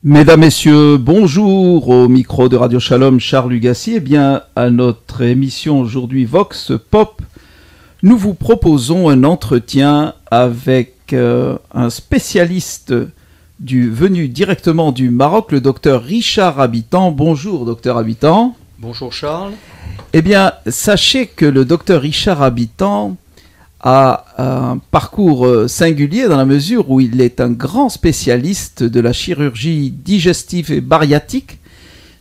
Mesdames, Messieurs, bonjour au micro de Radio Shalom, Charles Lugassi. Eh bien, à notre émission aujourd'hui Vox Pop, nous vous proposons un entretien avec un spécialiste venu directement du Maroc, le docteur Richard Habitant. Bonjour, docteur Habitant. Bonjour, Charles. Eh bien, sachez que le docteur Richard Habitant a un parcours singulier dans la mesure où il est un grand spécialiste de la chirurgie digestive et bariatrique,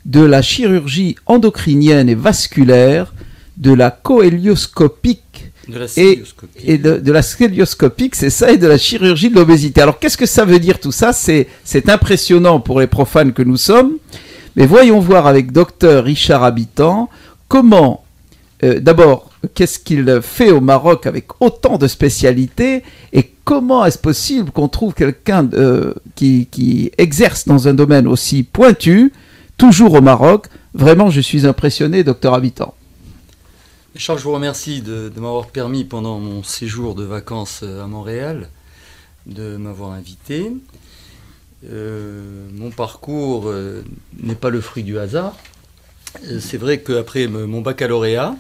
de la chirurgie endocrinienne et vasculaire, de la cohélioscopique et de la scélioscopique, c'est ça, et de la chirurgie de l'obésité. Alors qu'est-ce que ça veut dire tout ça? C'est impressionnant pour les profanes que nous sommes, mais voyons voir avec docteur Richard Habitant comment, d'abord, qu'est-ce qu'il fait au Maroc avec autant de spécialités et comment est-ce possible qu'on trouve quelqu'un qui exerce dans un domaine aussi pointu, toujours au Maroc. Vraiment, je suis impressionné, docteur Habitant. Charles, je vous remercie de m'avoir permis pendant mon séjour de vacances à Montréal de m'avoir invité. Mon parcours n'est pas le fruit du hasard. C'est vrai qu'après mon baccalauréat,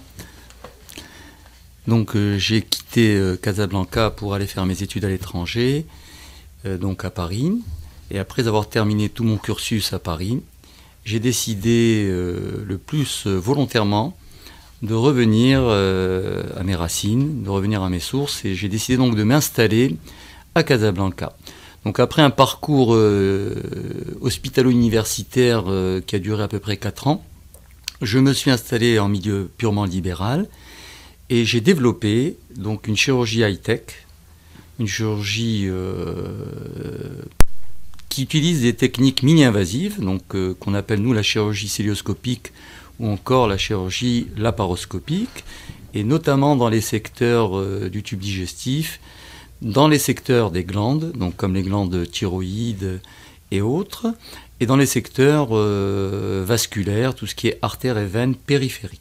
donc j'ai quitté Casablanca pour aller faire mes études à l'étranger, donc à Paris. Et après avoir terminé tout mon cursus à Paris, j'ai décidé le plus volontairement de revenir à mes racines, de revenir à mes sources. Et j'ai décidé donc de m'installer à Casablanca. Donc après un parcours hospitalo-universitaire qui a duré à peu près 4 ans, je me suis installé en milieu purement libéral. Et j'ai développé donc une chirurgie high-tech, une chirurgie qui utilise des techniques mini-invasives, donc qu'on appelle nous la chirurgie célioscopique ou encore la chirurgie laparoscopique, et notamment dans les secteurs du tube digestif, dans les secteurs des glandes, donc comme les glandes thyroïdes et autres, et dans les secteurs vasculaires, tout ce qui est artères et veines périphériques.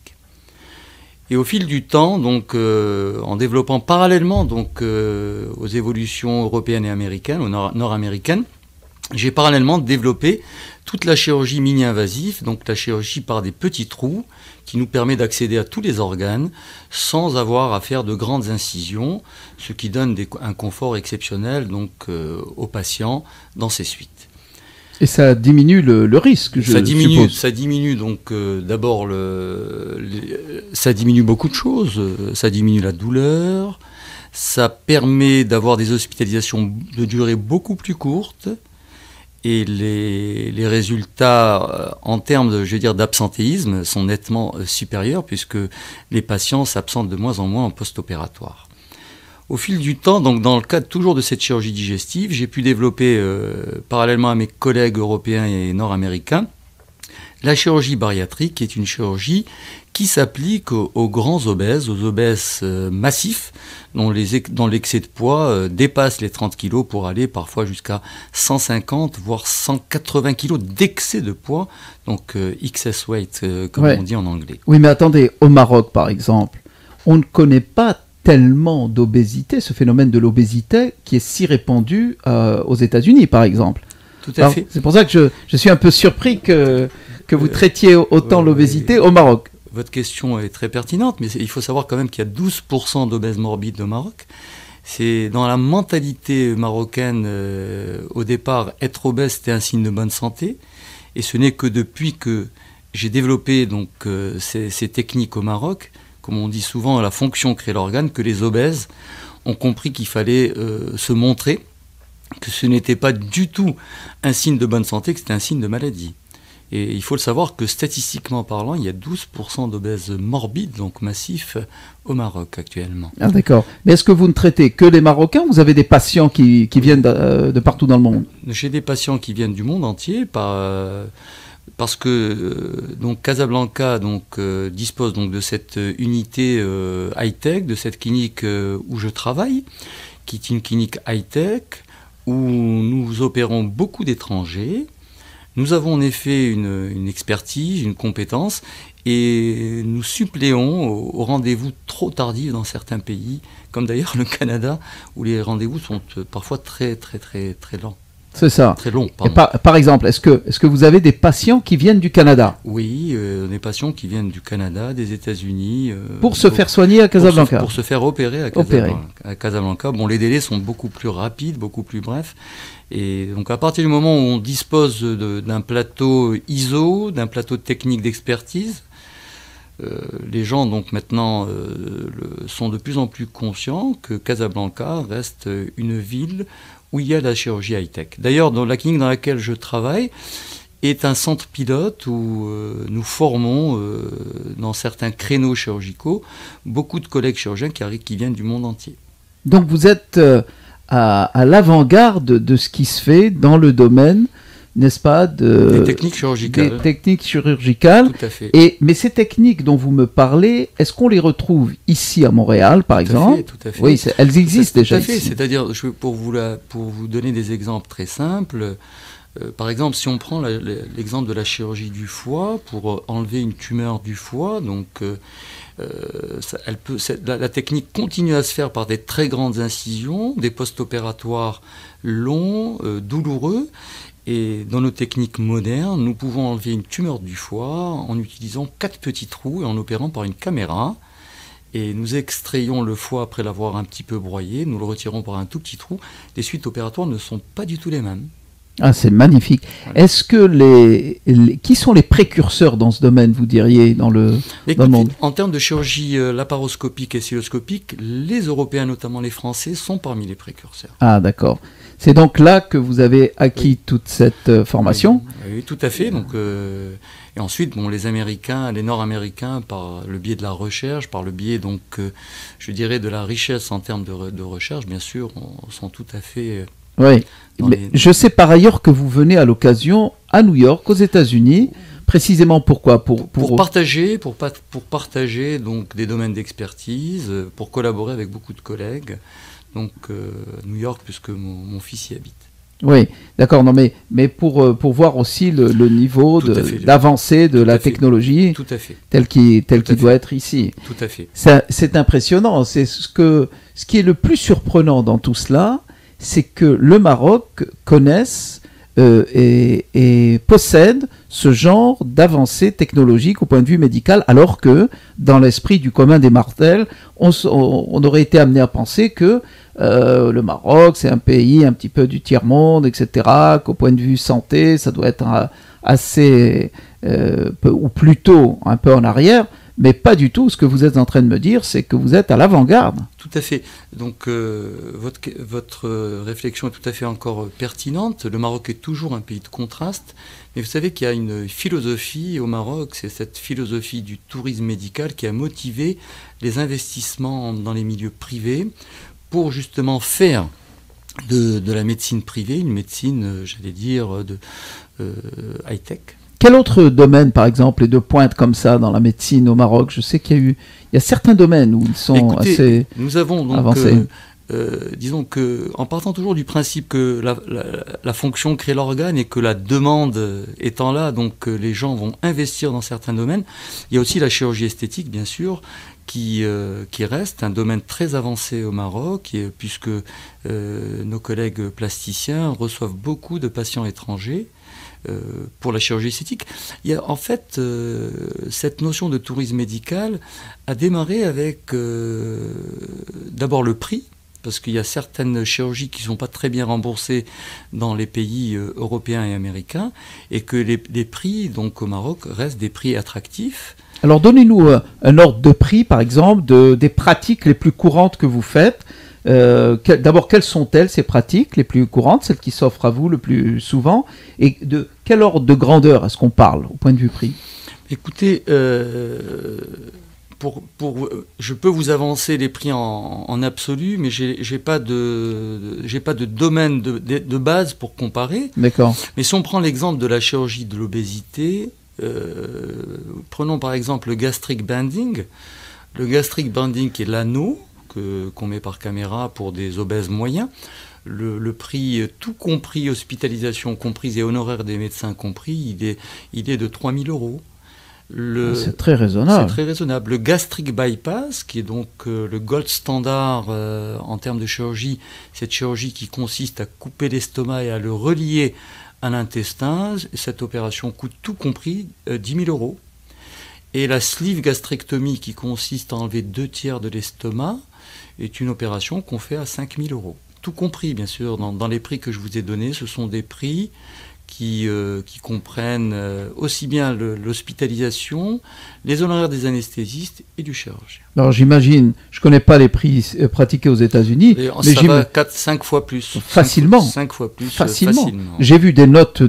Et au fil du temps, donc, en développant parallèlement donc, aux évolutions européennes et américaines, ou nord-américaines, j'ai parallèlement développé toute la chirurgie mini-invasive, donc la chirurgie par des petits trous, qui nous permet d'accéder à tous les organes sans avoir à faire de grandes incisions, ce qui donne un confort exceptionnel donc, aux patients dans ces suites. Et ça diminue le risque, je suppose. Ça diminue donc d'abord ça diminue beaucoup de choses. Ça diminue la douleur. Ça permet d'avoir des hospitalisations de durée beaucoup plus courte. Et les résultats en termes d'absentéisme sont nettement supérieurs puisque les patients s'absentent de moins en moins en post-opératoire. Au fil du temps, donc dans le cadre toujours de cette chirurgie digestive, j'ai pu développer, parallèlement à mes collègues européens et nord-américains, la chirurgie bariatrique, qui est une chirurgie qui s'applique aux grands obèses, aux obèses massifs, dont l'excès de poids dépasse les 30 kg pour aller parfois jusqu'à 150, voire 180 kg d'excès de poids, donc excess weight, comme on dit en anglais. Oui, mais attendez, au Maroc, par exemple, on ne connaît pas tellement d'obésité, ce phénomène de l'obésité qui est si répandu aux États-Unis, par exemple. Tout à fait. C'est pour ça que je suis un peu surpris que vous traitiez autant l'obésité au Maroc. Votre question est très pertinente, mais il faut savoir quand même qu'il y a 12% d'obèses morbides au Maroc. C'est dans la mentalité marocaine, au départ, être obèse, c'était un signe de bonne santé. Et ce n'est que depuis que j'ai développé donc, ces techniques au Maroc, comme on dit souvent, la fonction crée l'organe, que les obèses ont compris qu'il fallait se montrer, que ce n'était pas du tout un signe de bonne santé, que c'était un signe de maladie. Et il faut le savoir que statistiquement parlant, il y a 12% d'obèses morbides, donc massifs, au Maroc actuellement. Ah d'accord. Mais est-ce que vous ne traitez que les Marocains ou vous avez des patients qui viennent de partout dans le monde? J'ai des patients qui viennent du monde entier, parce que donc Casablanca dispose donc de cette unité high-tech, de cette clinique où je travaille, qui est une clinique high-tech, où nous opérons beaucoup d'étrangers. Nous avons en effet une expertise, une compétence, et nous suppléons aux rendez-vous trop tardifs dans certains pays, comme d'ailleurs le Canada, où les rendez-vous sont parfois très très très très lents. C'est ça. Très long, Et pardon. par exemple, est-ce que vous avez des patients qui viennent du Canada Oui, des patients qui viennent du Canada, des États-Unis. pour se faire soigner à Casablanca? Pour se faire opérer à Casablanca. Bon, les délais sont beaucoup plus rapides, beaucoup plus brefs. Et donc, à partir du moment où on dispose d'un plateau ISO, d'un plateau technique d'expertise, les gens donc maintenant sont de plus en plus conscients que Casablanca reste une ville où il y a de la chirurgie high-tech. D'ailleurs, dans la clinique dans laquelle je travaille est un centre pilote où nous formons dans certains créneaux chirurgicaux beaucoup de collègues chirurgiens qui viennent du monde entier. Donc vous êtes à l'avant-garde de ce qui se fait dans le domaine, n'est-ce pas, des techniques chirurgicales. Des techniques chirurgicales. Tout à fait. Mais ces techniques dont vous me parlez, est-ce qu'on les retrouve ici à Montréal, par exemple? Tout à fait. Oui, elles existent déjà ici. ici. C'est-à-dire, pour vous donner des exemples très simples, par exemple, si on prend l'exemple de la chirurgie du foie, pour enlever une tumeur du foie, donc la technique continue à se faire par des très grandes incisions, des post-opératoires longs, douloureux. Et dans nos techniques modernes, nous pouvons enlever une tumeur du foie en utilisant 4 petits trous et en opérant par une caméra. Et nous extrayons le foie après l'avoir un petit peu broyé, nous le retirons par un tout petit trou. Les suites opératoires ne sont pas du tout les mêmes. Ah, c'est magnifique. Ouais. Est-ce que qui sont les précurseurs dans ce domaine, vous diriez, dans le monde? En termes de chirurgie laparoscopique et cystoscopique, les Européens, notamment les Français, sont parmi les précurseurs. Ah, d'accord. C'est donc là que vous avez acquis toute cette formation? Oui, tout à fait. Donc, et ensuite, les Américains, les Nord-Américains, par le biais de la recherche, par le biais, donc, je dirais, de la richesse en termes de recherche, bien sûr, sont tout à fait... Oui, mais je sais par ailleurs que vous venez à l'occasion à New York, aux États-Unis, précisément pourquoi? Pour partager donc des domaines d'expertise, pour collaborer avec beaucoup de collègues. Donc New York, puisque mon fils y habite. Oui, d'accord. Non, mais pour voir aussi le niveau d'avancée de la technologie, tout à fait, tel qu'il doit être ici. Tout à fait. C'est impressionnant. C'est ce qui est le plus surprenant dans tout cela, c'est que le Maroc connaisse et possède ce genre d'avancée technologique au point de vue médical, alors que dans l'esprit du commun des mortels, on aurait été amené à penser que le Maroc, c'est un pays un petit peu du tiers-monde, etc., qu'au point de vue santé, ça doit être assez, ou plutôt un peu en arrière, mais pas du tout. Ce que vous êtes en train de me dire, c'est que vous êtes à l'avant-garde. Tout à fait. Donc, votre réflexion est tout à fait encore pertinente. Le Maroc est toujours un pays de contraste, mais vous savez qu'il y a une philosophie au Maroc, c'est cette philosophie du tourisme médical qui a motivé les investissements dans les milieux privés pour justement faire de la médecine privée une médecine, j'allais dire, high-tech. Quel autre domaine, par exemple, est de pointe comme ça dans la médecine au Maroc? Je sais qu'il y a certains domaines où ils sont assez nous avons donc avancés. Disons que, en partant toujours du principe que la fonction crée l'organe et que la demande étant là, donc les gens vont investir dans certains domaines. Il y a aussi la chirurgie esthétique, bien sûr, qui reste un domaine très avancé au Maroc, puisque nos collègues plasticiens reçoivent beaucoup de patients étrangers pour la chirurgie esthétique. Il y a en fait cette notion de tourisme médical a démarré avec d'abord le prix, parce qu'il y a certaines chirurgies qui ne sont pas très bien remboursées dans les pays européens et américains, et que les prix, donc au Maroc, restent des prix attractifs. Alors donnez-nous un ordre de prix, par exemple, des pratiques les plus courantes que vous faites. D'abord, quelles sont-elles, ces pratiques les plus courantes, celles qui s'offrent à vous le plus souvent, et de quel ordre de grandeur est-ce qu'on parle au point de vue prix? Écoutez, je peux vous avancer les prix en absolu, mais j'ai pas de domaine de base pour comparer. D'accord. Mais si on prend l'exemple de la chirurgie de l'obésité, prenons par exemple le gastric banding. Le gastric banding qui est l'anneau qu'on met par caméra pour des obèses moyens. Le prix, tout compris, hospitalisation comprise et honoraires des médecins compris, il est de 3 000 €. C'est très raisonnable. C'est très raisonnable. Le gastric bypass, qui est donc le gold standard en termes de chirurgie, cette chirurgie qui consiste à couper l'estomac et à le relier à l'intestin, cette opération coûte tout compris 10 000 euros. Et la sleeve gastrectomie, qui consiste à enlever 2/3 de l'estomac, est une opération qu'on fait à 5 000 euros. Tout compris, bien sûr, dans les prix que je vous ai donnés, ce sont des prix qui comprennent aussi bien l'hospitalisation, les honoraires des anesthésistes et du chirurgien. Alors j'imagine, je ne connais pas les prix pratiqués aux États-Unis, mais ça va 4-5 fois plus. Facilement. 5 fois plus. Facilement. J'ai vu des notes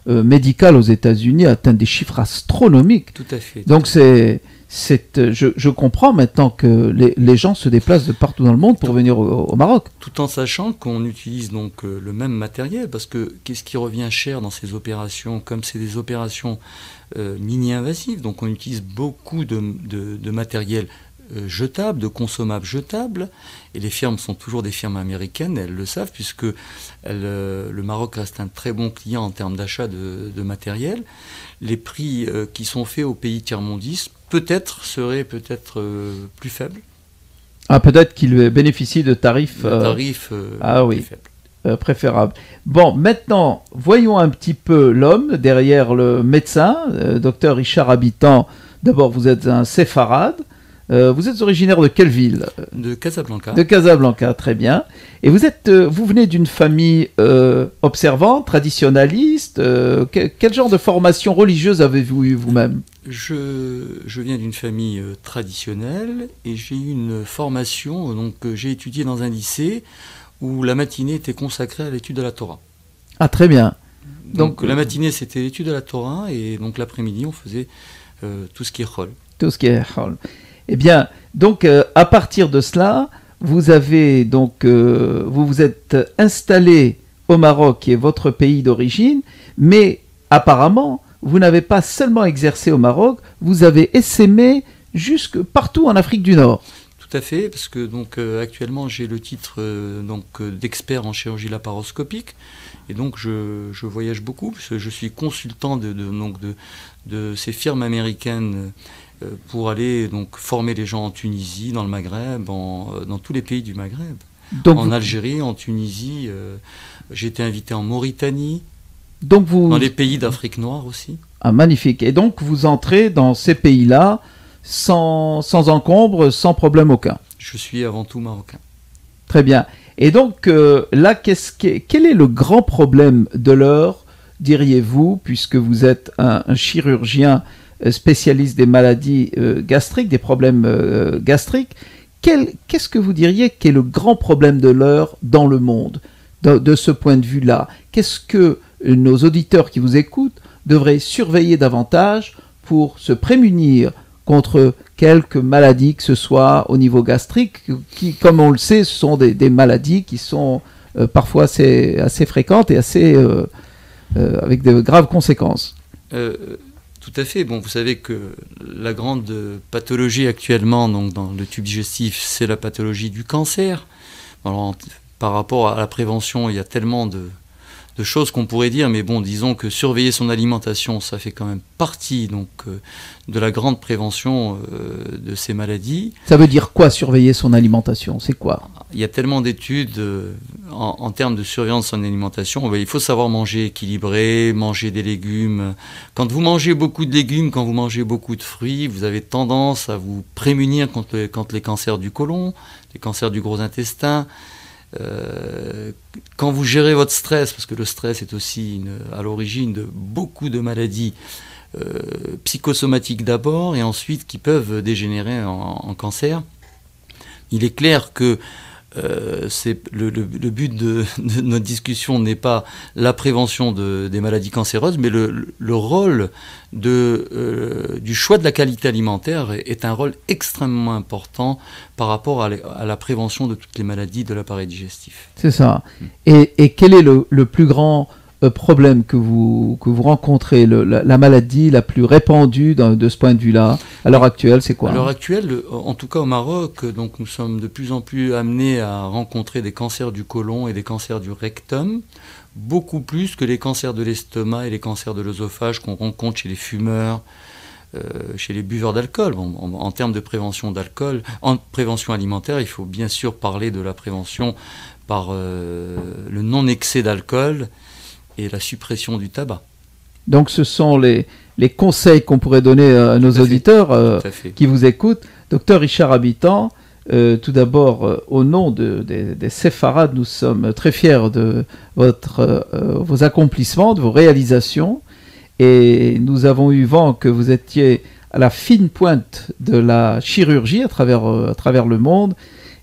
médicales aux États-Unis atteindre des chiffres astronomiques. Tout à fait. Donc je comprends maintenant que les gens se déplacent de partout dans le monde pour venir au Maroc. Tout en sachant qu'on utilise donc le même matériel, parce que qu'est-ce qui revient cher dans ces opérations, comme c'est des opérations mini-invasives, donc on utilise beaucoup de matériel jetable, de consommables jetables, et les firmes sont toujours des firmes américaines, elles le savent, puisque le Maroc reste un très bon client en termes d'achat de matériel. Les prix qui sont faits aux pays tiers-mondistes seraient peut-être plus faibles. Ah, peut-être qu'ils bénéficient de tarifs, plus faibles. Préférables. Bon, maintenant, voyons un petit peu l'homme derrière le médecin, docteur Richard Habitant. D'abord, vous êtes un séfarade. Vous êtes originaire de quelle ville? De Casablanca. De Casablanca, très bien. Et vous venez d'une famille observante, traditionnaliste. Quel genre de formation religieuse avez-vous eu vous-même? Je viens d'une famille traditionnelle et j'ai eu une formation, donc j'ai étudié dans un lycée où la matinée était consacrée à l'étude de la Torah. Ah, très bien. Donc la matinée c'était l'étude de la Torah et donc l'après-midi on faisait tout ce qui est chol. Tout ce qui est chol. Eh bien, donc à partir de cela, vous vous êtes installé au Maroc, qui est votre pays d'origine, mais apparemment, vous n'avez pas seulement exercé au Maroc, vous avez essaimé jusque partout en Afrique du Nord. Tout à fait, parce que donc actuellement j'ai le titre d'expert en chirurgie laparoscopique, et donc je voyage beaucoup, parce que je suis consultant de ces firmes américaines pour aller donc former les gens en Tunisie, dans le Maghreb, dans tous les pays du Maghreb. Donc en Algérie, en Tunisie, j'ai été invité en Mauritanie, dans les pays d'Afrique noire aussi. Ah, magnifique. Et donc vous entrez dans ces pays-là sans encombre, sans problème aucun. Je suis avant tout marocain. Très bien. Et donc là, quel est le grand problème de l'heure, diriez-vous, puisque vous êtes un chirurgien spécialiste des maladies gastriques, des problèmes gastriques? Qu'est-ce que vous diriez qu'est le grand problème de l'heure dans le monde, de ce point de vue-là? Qu'est-ce que nos auditeurs qui vous écoutent devraient surveiller davantage pour se prémunir contre quelques maladies, que ce soit au niveau gastrique, qui, comme on le sait, ce sont des maladies qui sont parfois assez fréquentes et avec de graves conséquences. Tout à fait. Bon, vous savez que la grande pathologie actuellement donc, dans le tube digestif, c'est la pathologie du cancer. Alors, par rapport à la prévention, il y a tellement de choses qu'on pourrait dire, mais bon, disons que surveiller son alimentation, ça fait quand même partie donc, de la grande prévention de ces maladies. Ça veut dire quoi, surveiller son alimentation? C'est quoi? Il y a tellement d'études en termes de surveillance de son alimentation. Il faut savoir manger équilibré, manger des légumes. Quand vous mangez beaucoup de légumes, quand vous mangez beaucoup de fruits, vous avez tendance à vous prémunir contre les cancers du côlon, les cancers du gros intestin. Quand vous gérez votre stress, parce que le stress est aussi à l'origine de beaucoup de maladies psychosomatiques d'abord et ensuite qui peuvent dégénérer en cancer, il est clair que le but de notre discussion n'est pas la prévention des maladies cancéreuses, mais le rôle du choix de la qualité alimentaire est un rôle extrêmement important par rapport à la prévention de toutes les maladies de l'appareil digestif. C'est ça. Et quel est le plus grand problème que vous rencontrez, la maladie la plus répandue de ce point de vue-là, à l'heure actuelle, c'est quoi? À l'heure actuelle, en tout cas au Maroc, donc nous sommes de plus en plus amenés à rencontrer des cancers du côlon et des cancers du rectum, beaucoup plus que les cancers de l'estomac et les cancers de l'œsophage qu'on rencontre chez les fumeurs, chez les buveurs d'alcool. Bon, en termes de prévention d'alcool, en prévention alimentaire, il faut bien sûr parler de la prévention par le non-excès d'alcool et la suppression du tabac. Donc ce sont les conseils qu'on pourrait donner à nos auditeurs qui vous écoutent. Docteur Richard Habitant, tout d'abord, au nom des séfarades, nous sommes très fiers de vos accomplissements, de vos réalisations. Et nous avons eu vent que vous étiez à la fine pointe de la chirurgie à travers le monde.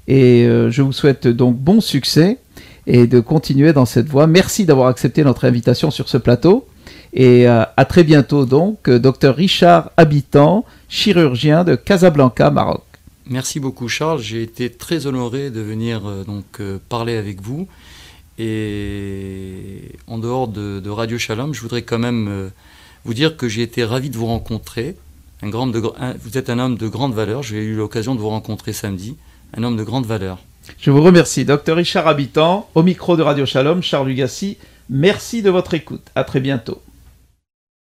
Et je vous souhaite donc bon succès et de continuer dans cette voie. Merci d'avoir accepté notre invitation sur ce plateau. Et à très bientôt donc, Dr Richard Habitant, chirurgien de Casablanca, Maroc. Merci beaucoup Charles, j'ai été très honoré de venir parler avec vous. Et en dehors de Radio Shalom, je voudrais quand même vous dire que j'ai été ravi de vous rencontrer. Vous êtes un homme de grande valeur, j'ai eu l'occasion de vous rencontrer samedi, un homme de grande valeur. Je vous remercie, Dr Richard Habitant, au micro de Radio Shalom, Charles Lugassi. Merci de votre écoute, à très bientôt.